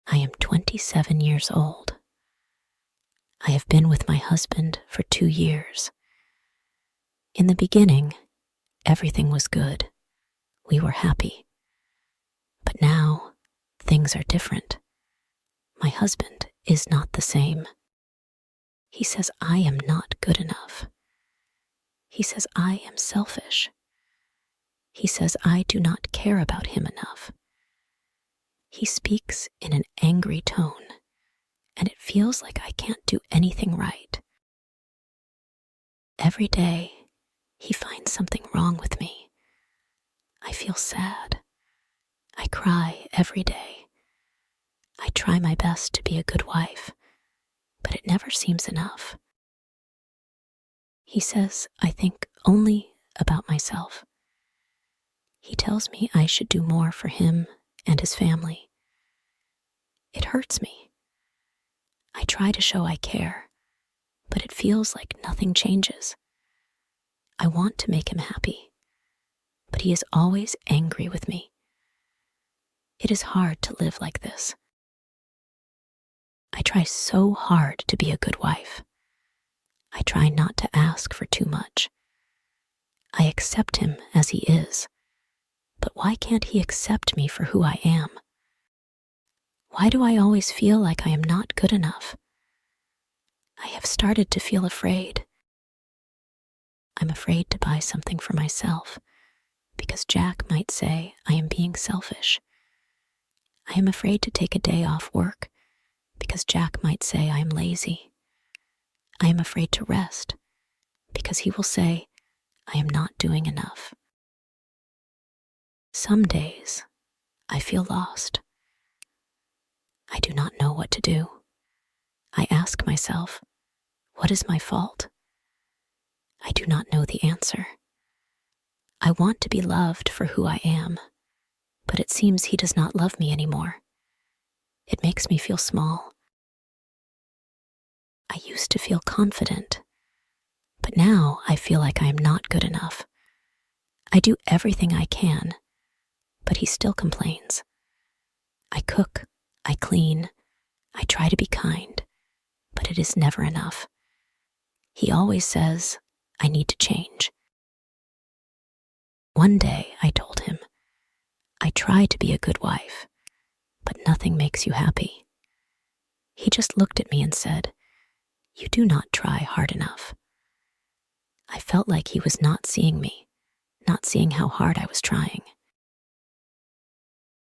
I am 27 years old. I have been with my husband for 2 years. In the beginning, everything was good. We were happy. But now, things are different. My husband is not the same. He says I am not good enough. He says I am selfish. He says I do not care about him enough. He speaks in an angry tone, and it feels like I can't do anything right. Every day, he finds something wrong with me. I feel sad. I cry every day. I try my best to be a good wife, but it never seems enough. He says I think only about myself. He tells me I should do more for him and his family. It hurts me. I try to show I care, but it feels like nothing changes. I want to make him happy, but he is always angry with me. It is hard to live like this. I try so hard to be a good wife. I try not to ask for too much. I accept him as he is, but why can't he accept me for who I am? Why do I always feel like I am not good enough? I have started to feel afraid. I'm afraid to buy something for myself because Jack might say I am being selfish. I am afraid to take a day off work because Jack might say I am lazy. I am afraid to rest because he will say I am not doing enough. Some days I feel lost. I do not know what to do. I ask myself, what is my fault? I do not know the answer. I want to be loved for who I am, but it seems he does not love me anymore. It makes me feel small. I used to feel confident, but now I feel like I am not good enough. I do everything I can, but he still complains. I cook, I clean, I try to be kind, but it is never enough. He always says, I need to change. One day I told him, I try to be a good wife, but nothing makes you happy. He just looked at me and said, you do not try hard enough. I felt like he was not seeing me, not seeing how hard I was trying.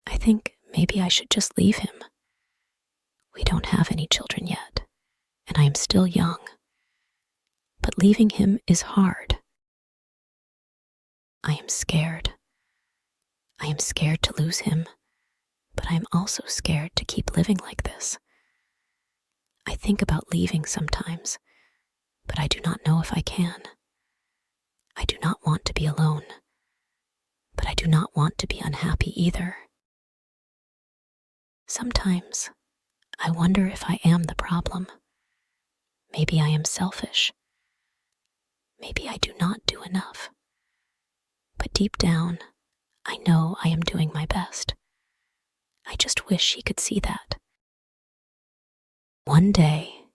I think maybe I should just leave him. We don't have any children yet, and I am still young. But leaving him is hard. I am scared. I am scared to lose him, but I am also scared to keep living like this. I think about leaving sometimes, but I do not know if I can. I do not want to be alone, but I do not want to be unhappy either. Sometimes I wonder if I am the problem. Maybe I am selfish. Maybe I do not do enough. But deep down, I know I am doing my best. I just wish he could see that. One day,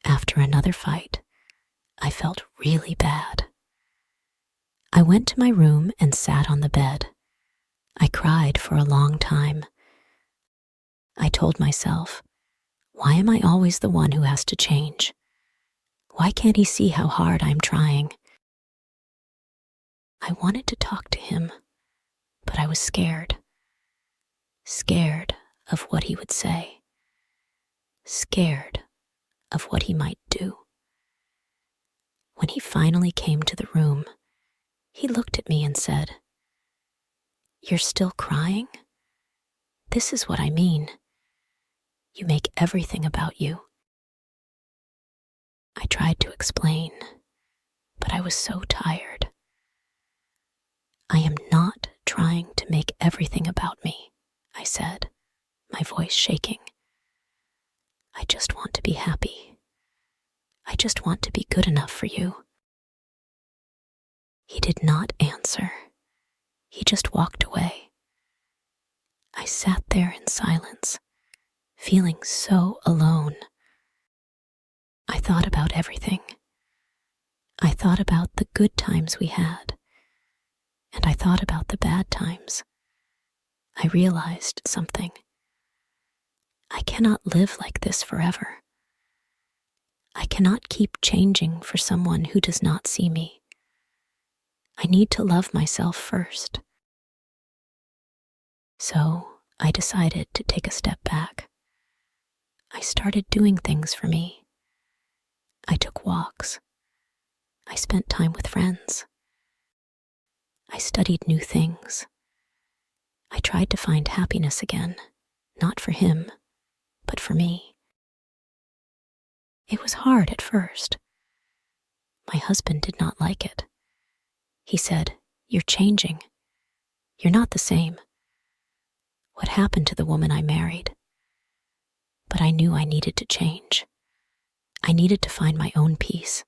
after another fight, I felt really bad. I went to my room and sat on the bed. I cried for a long time. I told myself, why am I always the one who has to change? Why can't he see how hard I'm trying? I wanted to talk to him, but I was scared. Scared of what he would say. Scared of what he might do. When he finally came to the room, he looked at me and said, "You're still crying? This is what I mean. You make everything about you." I tried to explain, but I was so tired. "I am not trying to make everything about me," I said, my voice shaking. "I just want to be happy. I just want to be good enough for you." He did not answer. He just walked away. I sat there in silence, feeling so alone. I thought about everything. I thought about the good times we had, and I thought about the bad times. I realized something. I cannot live like this forever. I cannot keep changing for someone who does not see me. I need to love myself first. So I decided to take a step back. I started doing things for me. I took walks. I spent time with friends. I studied new things. I tried to find happiness again, not for him, but for me. It was hard at first. My husband did not like it. He said, "You're changing. You're not the same. What happened to the woman I married?" But I knew I needed to change. I needed to find my own peace.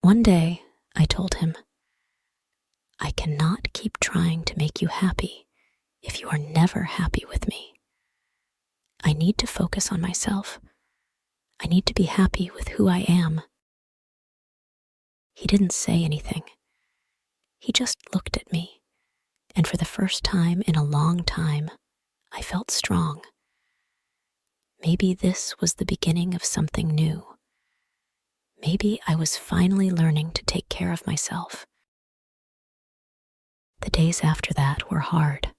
One day, I told him, "I cannot keep trying to make you happy if you are never happy with me. I need to focus on myself. I need to be happy with who I am." He didn't say anything. He just looked at me, and for the first time in a long time, I felt strong. Maybe this was the beginning of something new. Maybe I was finally learning to take care of myself. The days after that were hard.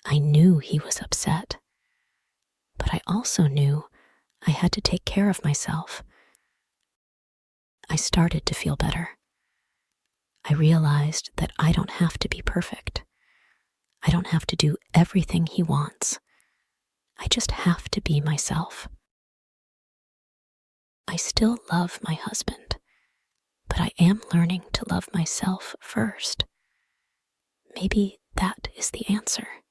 I knew he was upset, but I also knew I had to take care of myself. I started to feel better. I realized that I don't have to be perfect. I don't have to do everything he wants. I just have to be myself. I still love my husband, but I am learning to love myself first. Maybe that is the answer.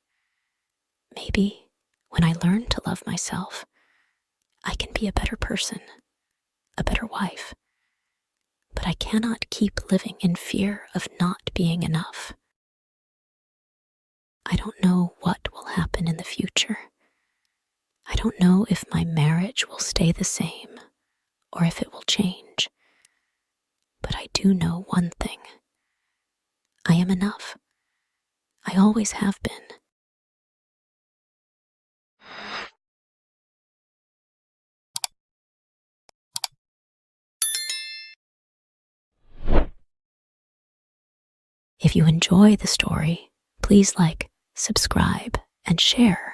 Maybe when I learn to love myself, I can be a better person, a better wife. But I cannot keep living in fear of not being enough. I don't know what will happen in the future. I don't know if my marriage will stay the same or if it will change. But I do know one thing. I am enough. I always have been. If you enjoy the story, please like, subscribe, and share.